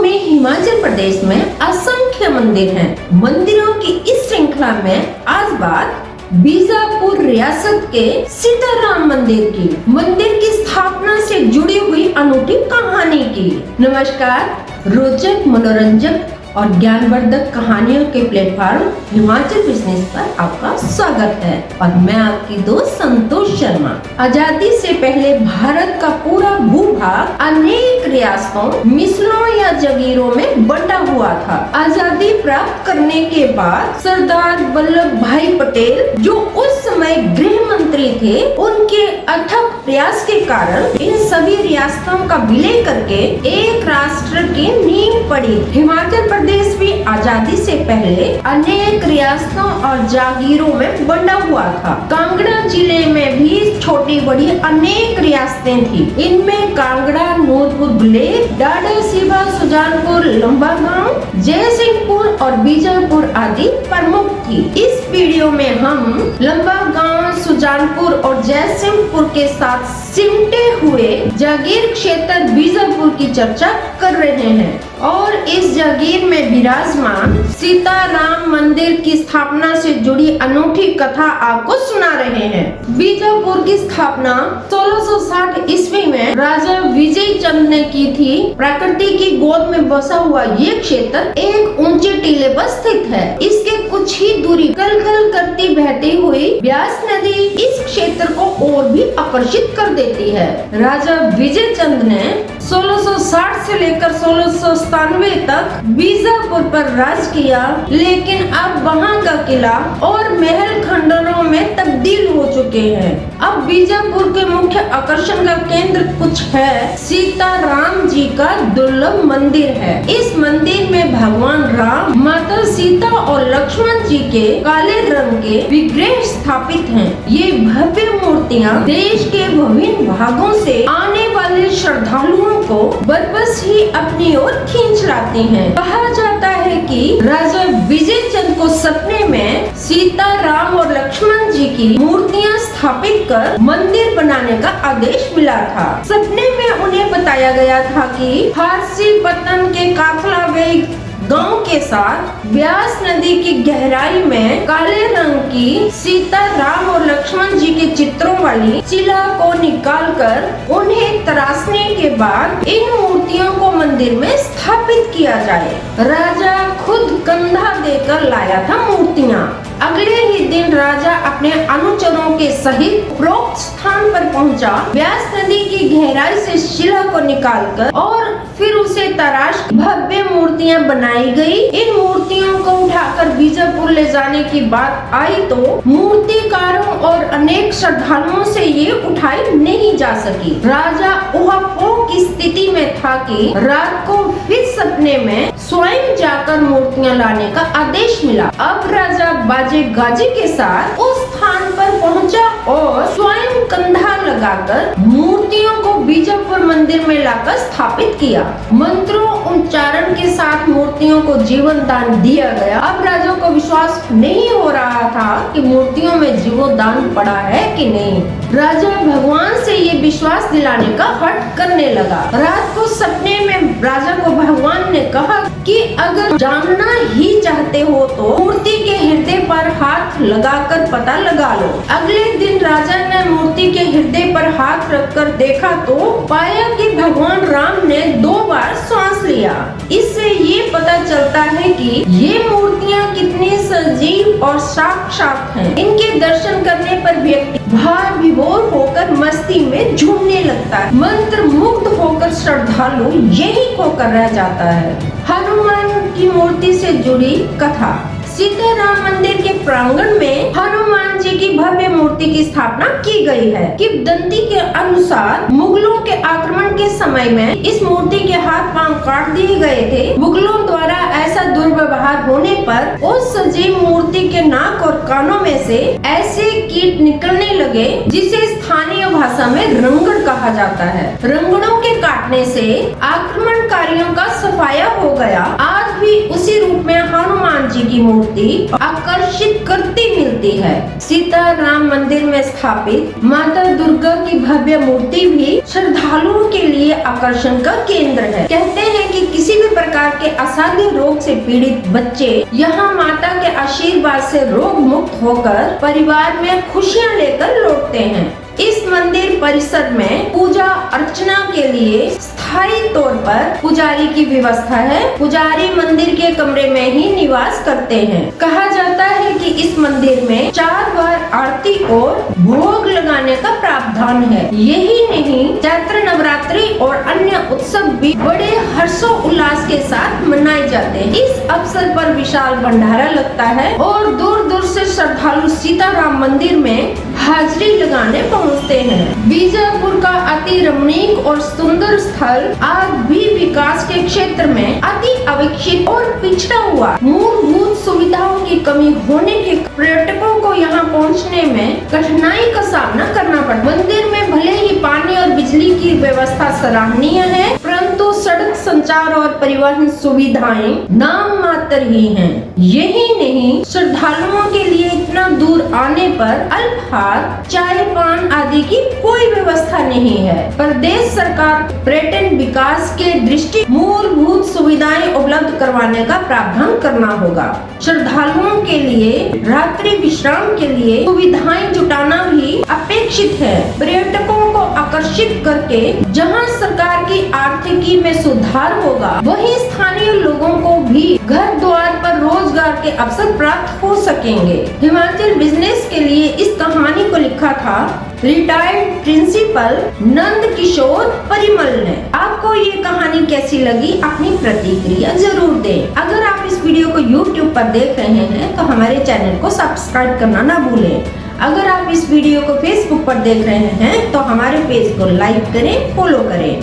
में हिमाचल प्रदेश में असंख्य मंदिर हैं। मंदिरों की इस श्रृंखला में आज बात बीजापुर रियासत के सीताराम मंदिर की स्थापना से जुड़ी हुई अनूठी कहानी की। नमस्कार, रोचक, मनोरंजक और ज्ञानवर्धक कहानियों के प्लेटफॉर्म हिमाचल बिजनेस पर आपका स्वागत है और मैं आपकी दोस्त संतोष शर्मा। आजादी से पहले भारत का पूरा भूभाग अनेक रियासतों, मिसलों या जगीरों में बंटा हुआ था। आजादी प्राप्त करने के बाद सरदार वल्लभ भाई पटेल, जो उस समय गृह मंत्री थे, उनके अथक प्रयास के कारण इन सभी रियासतों का विलय करके एक राष्ट्र की नींव पड़ी। हिमाचल प्रदेश भी आजादी से पहले अनेक रियासतों और जागीरों में बंटा हुआ था। कांगड़ा जिले में भी छोटी बड़ी अनेक रियासतें थी। इनमें कांगड़ा, नूरपुर, ब्लेड, डाडासीबा, सुजानपुर, लंबागांव, जयसिंहपुर और बीजापुर आदि प्रमुख थी। इस वीडियो में हम लंबागांव, सुजानपुर और जयसिंहपुर के साथ सिमटे हुए जागीर क्षेत्र बीजापुर की चर्चा कर रहे हैं और इस जागीर में विराजमान सीताराम मंदिर की स्थापना से जुड़ी अनूठी कथा आपको सुना रहे हैं। बीजापुर की स्थापना 1660 ईस्वी में राजा विजय चंद ने की थी। प्रकृति की गोद में बसा हुआ ये क्षेत्र एक ऊंचे टीले पर स्थित है। इसके कुछ ही दूरी कल-कल करती बहती हुई ब्यास नदी इस क्षेत्र को और भी आकर्षित कर देती है। राजा विजय चंद ने 1660 से लेकर 1697 तक बीजापुर पर राज किया, लेकिन अब वहाँ का किला और महल खंडरों में तब्दील हो चुके हैं। अब बीजापुर के मुख्य आकर्षण का केंद्र कुछ है। सीताराम जी का दुर्लभ मंदिर है। इस मंदिर में भगवान राम, माता सीता और लक्ष्मण जी के काले रंग के विग्रह स्थापित हैं। ये भव्य मूर्तियाँ देश के विभिन्न भागों से आने वाले श्रद्धालुओं को बरबस ही अपनी ओर खींच लाती हैं। कहा जाता है कि राजा विजय चंद को सपने में सीता, राम और लक्ष्मण जी की मूर्तियां स्थापित कर मंदिर बनाने का आदेश मिला था। सपने में उन्हें बताया गया था कि फारसी पतन के काफला वे गांव के साथ ब्यास नदी की गहराई में काले रंग की सीता, राम और लक्ष्मण जी के चित्रों वाली शिला को निकालकर उन्हें तराशने के बाद इन मूर्तियों को मंदिर में स्थापित किया जाए। राजा खुद कंधा देकर लाया था मूर्तियाँ। अगले ही दिन राजा अपने अनुचरों के सहित उपरोक्त स्थान पर पहुंचा। ब्यास नदी की गहराई से शिला को निकालकर और फिर उसे तराश भव्य मूर्तियां बनाई गई। इन मूर्तियों को उठाकर बीजापुर ले जाने की बात आई तो मूर्तिकारों और अनेक श्रद्धालुओं से ये उठाई नहीं जा सकी। राजा ऊहापोह की स्थिति में था कि रात को फिर सपने में स्वयं जाकर मूर्तियां लाने का आदेश मिला। अब राजा बाजे गाजे के साथ उस स्थान पर पहुंचा और स्वयं कंधा लगाकर मूर्तियों को बीजापुर मंदिर में लाकर स्थापित किया। मंत्रों उच्चारण के साथ मूर्तियों को जीवन दान दिया गया। अब राजा को विश्वास नहीं हो रहा था कि मूर्तियों में जीवन दान पड़ा है कि नहीं। राजा भगवान से ये विश्वास दिलाने का हठ करने लगा। रात को सपने में राजा को भगवान ने कहा कि अगर जानना ही चाहते हो तो मूर्ति के हृदय पर हाथ लगाकर पता लगा लो। अगले दिन राजा ने मूर्ति के हृदय पर हाथ रखकर देखा तो पाया कि भगवान राम ने 2 बार श्वास लिया। इससे ये पता चलता है कि ये मूर्तियाँ कितनी सजीव और साक्षात हैं। इनके दर्शन करने पर व्यक्ति भाव विभोर होकर मस्ती में झूमने लगता है। मंत्र मुग्ध होकर श्रद्धालु यही खोकर रह जाता है। हनुमान की मूर्ति से जुड़ी कथा। सीताराम मंदिर के प्रांगण में हनुमान जी की भव्य मूर्ति की स्थापना की गई है। किंवदंती के अनुसार मुगलों के आक्रमण के समय में इस मूर्ति के हाथ पांव काट दिए गए थे। मुगलों द्वारा ऐसा दुर्व्यवहार होने पर उस सजीव मूर्ति के नाक और कानों में से ऐसे कीट निकलने लगे जिसे स्थानीय भाषा में रंगड़ कहा कहा जाता है। रंगड़ों के काटने से आक्रमणकारियों का सफाया हो गया। आज भी उसी रूप में हनुमान जी की मूर्ति आकर्षित करती मिलती है। सीताराम मंदिर में स्थापित माता दुर्गा की भव्य मूर्ति भी श्रद्धालुओं के लिए आकर्षण का केंद्र है। कहते हैं कि किसी भी प्रकार के असाध्य रोग से पीड़ित बच्चे यहाँ माता के आशीर्वाद से रोग मुक्त होकर परिवार में खुशियाँ लेकर लौटते हैं। इस मंदिर परिसर में पूजा अर्चना के लिए स्थायी तौर पर पुजारी की व्यवस्था है। पुजारी मंदिर के कमरे में ही निवास करते हैं। कहा जाता है कि इस मंदिर में 4 बार आरती और भोग लगाने का प्रावधान है। यही नहीं, चैत्र नवरात्रि और अन्य उत्सव भी बड़े हर्षोल्लास के साथ मनाए जाते हैं। इस अवसर पर विशाल भंडारा लगता है और दूर दूर से श्रद्धालु सीताराम मंदिर में हाजिरी लगाने पहुँचते हैं। बीजापुर का अति रमणीक और सुंदर स्थल आज भी विकास के क्षेत्र में अति अविकसित और पिछड़ा हुआ। मूलभूत सुविधाओं की कमी होने के पर्यटकों को यहाँ पहुँचने में कठिनाई का सामना करना पड़ता है। मंदिर में भले ही पानी और बिजली की व्यवस्था सराहनीय है, परंतु सड़क संचार और परिवहन सुविधाएं नाम मात्र ही हैं। यही नहीं, श्रद्धालुओं के लिए इतना दूर आने पर अल्पाहार, चाय पान आदि की कोई व्यवस्था नहीं है। प्रदेश सरकार पर्यटन विकास के दृष्टि मूलभूत सुविधाएं उपलब्ध करवाने का प्रावधान करना होगा। श्रद्धालुओं के लिए रात्रि विश्राम के लिए सुविधाएं जुटाना भी अपेक्षित है। पर्यटकों को आकर्षित करके जहां सरकार की आर्थिकी में सुधार होगा, वहीं स्थानीय लोगों को भी घर द्वार पर रोजगार के अवसर प्राप्त हो सकेंगे। हिमाचल बिजनेस के लिए इस कहानी को लिखा था रिटायर्ड प्रिंसिपल नंद किशोर परिमल ने। आपको ये कहानी कैसी लगी, अपनी प्रतिक्रिया जरूर दें। अगर आप इस वीडियो को YouTube पर देख रहे हैं तो हमारे चैनल को सब्सक्राइब करना ना भूलें। अगर आप इस वीडियो को Facebook पर देख रहे हैं तो हमारे पेज को लाइक करें, फॉलो करें।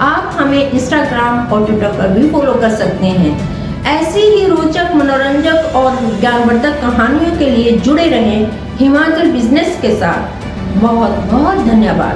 आप हमें Instagram और Twitter पर भी फॉलो कर सकते हैं। ऐसी ही रोचक, मनोरंजक और ज्ञानवर्धक कहानियों के लिए जुड़े रहें हिमाचल बिजनेस के साथ। बहुत बहुत धन्यवाद।